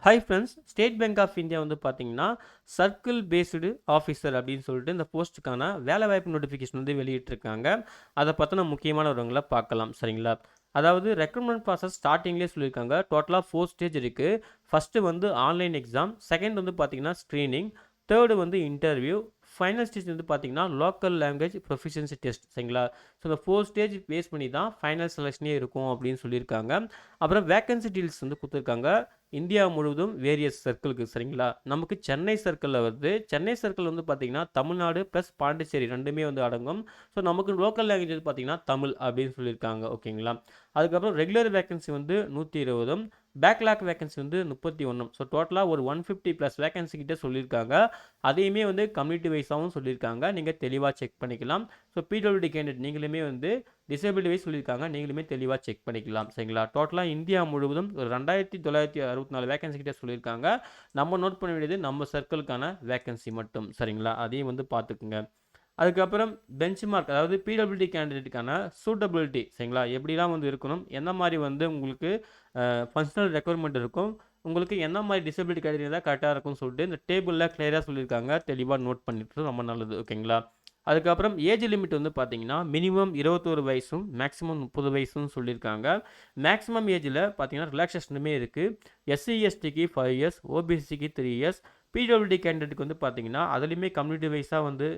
Hi friends, state bank of India வந்து பார்த்தீங்கன்னா, circle based officer அப்படின்னு சொல்லிட்டு இந்த போஸ்ட்டுக்கான வேலைவாய்ப்பு நோட்டிஃபிகேஷன் வந்து வெளியிட்டிருக்காங்க. அதை பற்றின முக்கியமான விவரங்களை பார்க்கலாம். சரிங்களா? அதாவது ரெக்ரூட்மெண்ட் ப்ராசஸ் ஸ்டார்டிங்லேயே சொல்லியிருக்காங்க. டோட்டலாக 4 ஸ்டேஜ் இருக்குது. ஃபஸ்ட்டு வந்து ஆன்லைன் எக்ஸாம், செகண்ட் வந்து பார்த்தீங்கன்னா ஸ்க்ரீனிங், தேர்டு வந்து இன்டர்வியூ, ஃபைனல் ஸ்டேஜ் வந்து பார்த்தீங்கன்னா லோக்கல் லாங்குவேஜ் ப்ரொஃபிஷியன்சி டெஸ்ட். சரிங்களா? ஸோ இந்த 4 ஸ்டேஜ் பேஸ் பண்ணி தான் ஃபைனல் செலெக்ஷனே இருக்கும் அப்படின்னு சொல்லியிருக்காங்க. அப்புறம் வேக்கன்சி டீல்ஸ் வந்து கொடுத்துருக்காங்க. இந்தியா முழுவதும் வேரியஸ் சர்க்கிளுக்கு. சரிங்களா? நமக்கு சென்னை சர்க்கிளில் வருது. சென்னை சர்க்கிள் வந்து பார்த்தீங்கன்னா தமிழ்நாடு ப்ளஸ் பாண்டிச்சேரி ரெண்டுமே வந்து அடங்கும். ஸோ நமக்கு லோக்கல் லாங்குவேஜ் வந்து பார்த்தீங்கன்னா தமிழ் அப்படின்னு சொல்லியிருக்காங்க. ஓகேங்களா? அதுக்கப்புறம் ரெகுலர் வேக்கன்சி வந்து 120, பேக்லாக் வேக்கன்சி வந்து 31. ஸோ டோட்டலாக ஒரு 150 ப்ளஸ் வேக்கன்சி கிட்ட சொல்லியிருக்காங்க. அதையுமே வந்து கம்யூனிட்டி வைஸாகவும் சொல்லியிருக்காங்க. நீங்கள் தெளிவாக செக் பண்ணிக்கலாம். ஸோ பிடபிள்யூடி கேண்டிடேட் நீங்களுமே வந்து டிசேபிலிட்டி வைஸ் சொல்லியிருக்காங்க. நீங்களுமே தெளிவாக செக் பண்ணிக்கலாம். சரிங்களா? டோட்டலாக இந்தியா முழுவதும் ஒரு 2964 வேக்கன்சி கிட்ட சொல்லியிருக்காங்க. நம்ம நோட் பண்ண வேண்டியது நம்ம சர்க்கிளுக்கான வேக்கன்சி மட்டும். சரிங்களா? அதையும் வந்து பார்த்துக்குங்க. அதுக்கப்புறம் பெஞ்ச் மார்க், அதாவது பிடபிள்யூடி கேண்டிடேட்டுக்கான சூட்டபிலிட்டி. சரிங்களா? எப்படிலாம் வந்து இருக்கணும், என்ன மாதிரி வந்து உங்களுக்கு ஃபங்க்ஷனல் ரெக்குவயர்மெண்ட் இருக்கும், உங்களுக்கு என்ன மாதிரி டிசபிலிட்டி கேட்டகரி தான் கரெக்டாக இருக்கும்னு சொல்லிட்டு இந்த டேபிளில் கிளியராக சொல்லியிருக்காங்க. தெளிவாக நோட் பண்ணிட்டு ரொம்ப நல்லது. ஓகேங்களா? அதுக்கப்புறம் ஏஜ் லிமிட் வந்து பார்த்தீங்கன்னா மினிமம் 21 வயசும் மேக்ஸிமம் 30 வயசும் சொல்லியிருக்காங்க. மேக்ஸிமம் ஏஜில் பார்த்தீங்கன்னா ரிலாக்ஸேஷனுமே இருக்குது. எஸ்சி எஸ்டிக்கு 5 இயர்ஸ், ஓபிசிக்கு 3 இயர்ஸ், பிடபிள்யூடி கேண்டிடேட்டுக்கு வந்து பார்த்தீங்கன்னா அதுலேயுமே கம்யூனிட்டி வைஸாக வந்து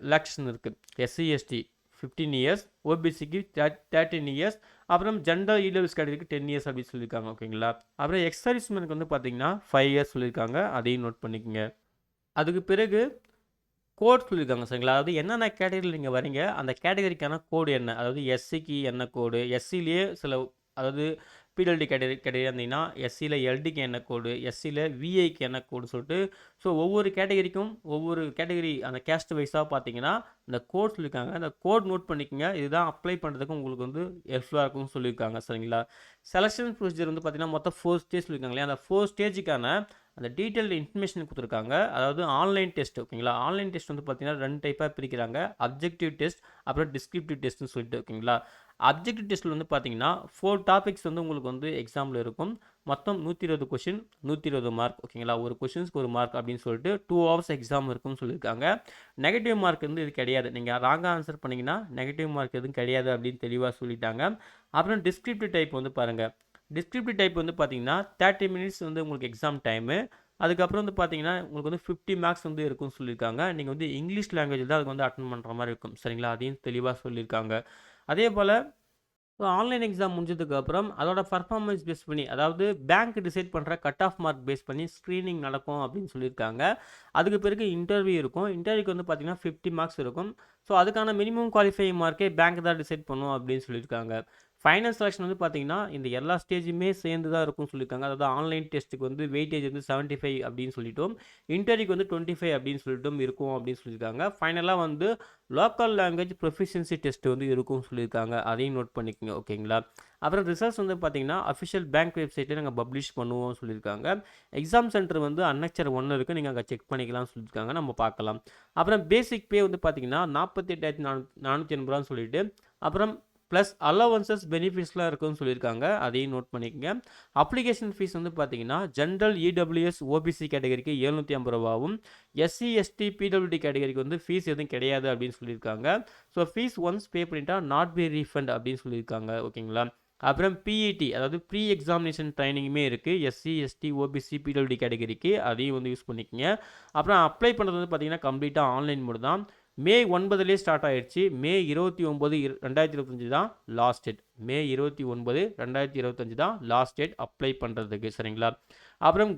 ரிலாக்ஸேஷன் இருக்குது. எஸ்சி எஸ்டி 15 இயர்ஸ், ஓபிசிக்கு 13 இயர்ஸ், அப்புறம் ஜெண்டர் இடபிள்யூஎஸ் கேட்டகரிக்கு 10 இயர்ஸ் அப்படின்னு சொல்லியிருக்காங்க. ஓகேங்களா? அப்புறம் எக்ஸ் சர்வீஸ்மேனுக்கு வந்து பார்த்தீங்கன்னா 5 இயர்ஸ் சொல்லியிருக்காங்க. அதையும் நோட் பண்ணிக்கோங்க. அதுக்கு பிறகு கோட் சொல்லியிருக்காங்க. சரிங்களா? அதாவது என்னென்ன கேட்டகரியில் நீங்கள் வரீங்க, அந்த கேட்டகரிக்கான கோடு என்ன, அதாவது எஸ்சிக்கு என்ன கோடு, எஸ்சிலேயே சில, அதாவது பிடபிள்யூடி கேட்டகரி இருந்தீங்கன்னா எஸ்சியில் எல்டிக்கு என்ன கோடு, எஸ்சியில் விஐக்கு என்ன கோடு சொல்லிட்டு, ஸோ ஒவ்வொரு கேட்டகரிக்கும் ஒவ்வொரு கேட்டகரி அந்த கேஸ்ட் வைஸாக பார்த்தீங்கன்னா இந்த கோட் சொல்லியிருக்காங்க. அந்த கோட் நோட் பண்ணிக்கோங்க. இதுதான் அப்ளை பண்ணுறதுக்கு உங்களுக்கு வந்து ஹெல்ப்ஃபுல்லாக இருக்கும்னு சொல்லியிருக்காங்க. சரிங்களா? செலெக்ஷன் ப்ரொசீஜர் வந்து பார்த்தீங்கன்னா மொத்தம் 4 ஸ்டேஜ் சொல்லியிருக்காங்க இல்லையா? அந்த 4 ஸ்டேஜுக்கான அந்த டீட்டெயில்டு இன்ஃபர்மேஷன் கொடுத்துருக்காங்க. அதாவது ஆன்லைன் டெஸ்ட். ஓகேங்களா? ஆன்லைன் டெஸ்ட் வந்து பார்த்தீங்கன்னா 2 டைப்பாக பிரிக்கிறாங்க. அப்ஜெக்டிவ் டெஸ்ட், அப்புறம் டிஸ்கிரிப்டிவ் டெஸ்ட்னு சொல்லிட்டு. ஓகேங்களா? அப்ஜெக்டிவ் டெஸ்ட்டில் வந்து பார்த்தீங்கன்னா 4 டாபிக்ஸ் வந்து உங்களுக்கு வந்து எக்ஸாமில் இருக்கும். மொத்தம் 120 கொஷின், 120 மார்க். ஓகேங்களா? ஒரு கொஷின்ஸ்க்கு ஒரு மார்க் அப்படின்னு சொல்லிட்டு 2 ஹவர்ஸ் எக்ஸாம் இருக்கும்னு சொல்லியிருக்காங்க. நெகட்டிவ் மார்க் வந்து இது கிடையாது. நீங்கள் ராங்காக ஆன்சர் பண்ணிங்கன்னா நெகட்டிவ் மார்க் எதுவும் கிடையாது அப்படின்னு தெளிவாக சொல்லிட்டாங்க. அப்புறம் டிஸ்கிரிப்டிவ் டைப் வந்து பாருங்கள். டிஸ்கிரிப்டிவ் டைப் வந்து பார்த்தீங்கன்னா 30 மினிட்ஸ் வந்து உங்களுக்கு எக்ஸாம் டைமு. அதுக்கப்புறம் வந்து பார்த்தீங்கன்னா உங்களுக்கு வந்து 50 மார்க்ஸ் வந்து இருக்கும்னு சொல்லியிருக்காங்க. நீங்கள் வந்து இங்கிலீஷ் லாங்குவேஜ் தான் அதுக்கு வந்து அட்டன் பண்ணுற மாதிரி இருக்கும். சரிங்களா? அதையும் தெளிவாக சொல்லியிருக்காங்க. அதே போல் ஆன்லைன் எக்ஸாம் முடிஞ்சதுக்கப்புறம் அதோட பர்ஃபார்மன்ஸ் பேஸ் பண்ணி, அதாவது பேங்க் டிசைட் பண்ணுற கட் ஆஃப் மார்க் பேஸ் பண்ணி ஸ்க்ரீனிங் நடக்கும் அப்படின்னு சொல்லியிருக்காங்க. அதுக்கு பிறகு இன்டர்வியூ இருக்கும். இன்டர்வியூக்கு வந்து பார்த்தீங்கன்னா 50 மார்க்ஸ் இருக்கும். ஸோ அதுக்கான மினிமம் குவாலிஃபைங் மார்க்கே பேங்க் தான் டிசைட் பண்ணும் அப்படின்னு சொல்லியிருக்காங்க. ஃபைனல் செலெக்ஷன் வந்து பார்த்தீங்கன்னா இந்த எல்லா ஸ்டேஜுமே சேர்ந்து தான் இருக்கும்னு சொல்லியிருக்காங்க. அதாவது ஆன்லைன் டெஸ்ட்டுக்கு வந்து வெயிட்டேஜ் வந்து 75 அப்படின்னு சொல்லிட்டோம், இன்டர்வியூக்கு வந்து 25 அப்படின்னு சொல்லிட்டும் இருக்கும் அப்படின்னு சொல்லியிருக்காங்க. ஃபைனலாக வந்து லோக்கல் லாங்குவேஜ் ப்ரொஃபிஷியன்சி டெஸ்ட் வந்து இருக்கும்னு சொல்லியிருக்காங்க. அதையும் நோட் பண்ணிக்கோங்க. ஓகேங்களா? அப்புறம் ரிசல்ட்ஸ் வந்து பார்த்தீங்கன்னா அஃபிஷியல் பேங்க் வெப்சைட்டில் நாங்கள் பப்ளிஷ் பண்ணுவோம் சொல்லியிருக்காங்க. எக்ஸாம் சென்டர் வந்து அன்னக்சர் 1 இருக்குது, நீங்கள் அங்கே செக் பண்ணிக்கலாம்னு சொல்லியிருக்காங்க. நம்ம பார்க்கலாம். அப்புறம் பேசிக் பே வந்து பார்த்தீங்கன்னா 48,480 சொல்லிட்டு, அப்புறம் ப்ளஸ் அலவன்சஸ் பெனிஃபிட்ஸ்லாம் இருக்குன்னு சொல்லியிருக்காங்க. அதையும் நோட் பண்ணிக்கோங்க. அப்ளிகேஷன் ஃபீஸ் வந்து பார்த்தீங்கன்னா ஜென்ரல் இடபிள்யூஎஸ் ஓபிசி கேட்டகரிக்கு 750 ரூபாவும், எஸ்சி எஸ்டி பிடபிள்யூடி கேட்டகரிக்கு வந்து ஃபீஸ் எதுவும் கிடையாது அப்படின்னு சொல்லியிருக்காங்க. ஸோ ஃபீஸ் ஒன்ஸ் பே பண்ணிட்டா நாட் பி ரீஃபண்ட் அப்படின்னு சொல்லியிருக்காங்க. ஓகேங்களா? அப்புறம் பிஇடி, அதாவது ப்ரீ எக்ஸாமினேஷன் ட்ரைனிங்குமே இருக்குது எஸ்சி எஸ்டி ஓபிசி பிடபிள்யூடி கேட்டகரிக்கு. அதையும் வந்து யூஸ் பண்ணிக்கோங்க. அப்புறம் அப்ளை பண்ணுறது வந்து பார்த்தீங்கன்னா கம்ப்ளீட்டாக ஆன்லைன் மோடு தான். மே 9லேயே ஸ்டார்ட் ஆயிடுச்சு. மே 29 2025 தான் லாஸ்ட் டேட். மே 29 2025 தான் லாஸ்ட் டேட் அப்ளை பண்ணுறதுக்கு. சரிங்களா? அப்புறம்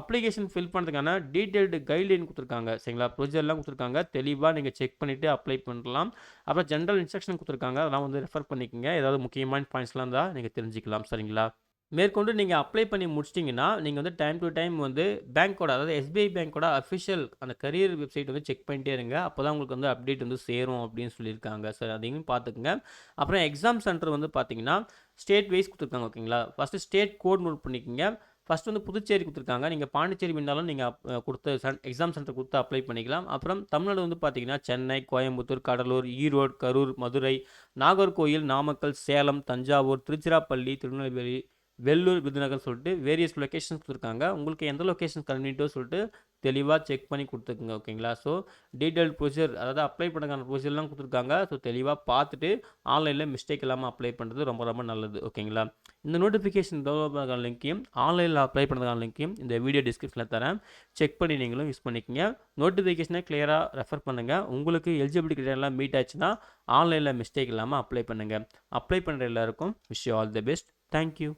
அப்ளிகேஷன் ஃபில் பண்ணுறதுக்கான டீட்டெயில்டு கைட்லைன் கொடுத்துருக்காங்க. சரிங்களா? ப்ரொசீஜர்லாம் கொடுத்துருக்காங்க. தெளிவாக நீங்கள் செக் பண்ணிவிட்டு அப்ளை பண்ணலாம். அப்புறம் ஜென்ரல் இன்ஸ்ட்ரக்ஷன் கொடுத்துருக்காங்க. அதெல்லாம் வந்து ரெஃபர் பண்ணிக்கோங்க. ஏதாவது முக்கியமான பாயிண்ட்ஸ்லாம் இருந்தால் நீங்கள் தெரிஞ்சுக்கலாம். சரிங்களா? மேற்கொண்டு நீங்கள் அப்ளை பண்ணி முடிச்சிட்டிங்கன்னா நீங்கள் வந்து டைம் டு டைம் வந்து பேங்க்கோட, அதாவது எஸ்பிஐ பேங்க்கோட அஃபிஷியல் அந்த கரியர் வெப்சைட் வந்து செக் பண்ணிட்டே இருங்க. அப்போ தான் உங்களுக்கு வந்து அப்டேட் வந்து சேரும் அப்படின்னு சொல்லியிருக்காங்க. சார் அதையும் பார்த்துக்குங்க. அப்புறம் எக்ஸாம் சென்டர் வந்து பார்த்தீங்கன்னா ஸ்டேட் வைஸ் கொடுத்துருக்காங்க. ஓகேங்களா? ஃபஸ்ட்டு ஸ்டேட் கோட் நோட் பண்ணிக்கோங்க. ஃபஸ்ட்டு வந்து புதுச்சேரி கொடுத்துருக்காங்க. நீங்கள் பாண்டிச்சேரி இருந்தாலும் நீங்கள் கொடுத்த எக்ஸாம் சென்டர் கொடுத்து அப்ளை பண்ணிக்கலாம். அப்புறம் தமிழ்நாடு வந்து பார்த்தீங்கன்னா சென்னை, கோயம்புத்தூர், கடலூர், ஈரோடு, கரூர், மதுரை, நாகர்கோயில், நாமக்கல், சேலம், தஞ்சாவூர், திருச்சிராப்பள்ளி, திருநெல்வேலி, வெள்ளூர், விருதுநகர் சொல்லிட்டு வேரியஸ் லொக்கேஷன்ஸ் கொடுத்துருக்காங்க. உங்களுக்கு எந்த லொக்கேஷன் கன்வீனியன்ட்டோ சொல்லிட்டு தெளிவாக செக் பண்ணி கொடுத்துக்குங்க. ஓகேங்களா? ஸோ டீட்டெயில் ப்ரொசீஜர், அதாவது அப்ளை பண்ணுறதுக்கான ப்ரொசீஜர்லாம் கொடுத்துருக்காங்க. ஸோ தெளிவாக பார்த்துட்டு ஆன்லைனில் மிஸ்டேக் இல்லாமல் அப்ளை பண்ணுறது ரொம்ப ரொம்ப நல்லது. ஓகேங்களா? இந்த நோட்டிஃபிகேஷன் டவுன்லோட் பண்ணுறதுக்கான லிங்க்கையும் ஆன்லைனில் அப்ளை பண்ணுறதுக்கான லிங்க்கையும் இந்த வீடியோ டிஸ்கிரிப்ஷனில் தரேன். செக் பண்ணி நீங்களும் யூஸ் பண்ணிக்கங்க. நோட்டிஃபிகேஷனை கிளியராக ரெஃபர் பண்ணுங்கள். உங்களுக்கு எலிஜிபிலிட்டி கிரைட்டீரியாலாம் மீட் ஆச்சுன்னா ஆன்லைனில் மிஸ்டேக் இல்லாமல் அப்ளை பண்ணுங்கள். அப்ளை பண்ணுற எல்லாருக்கும் wish you all the best. Thank you.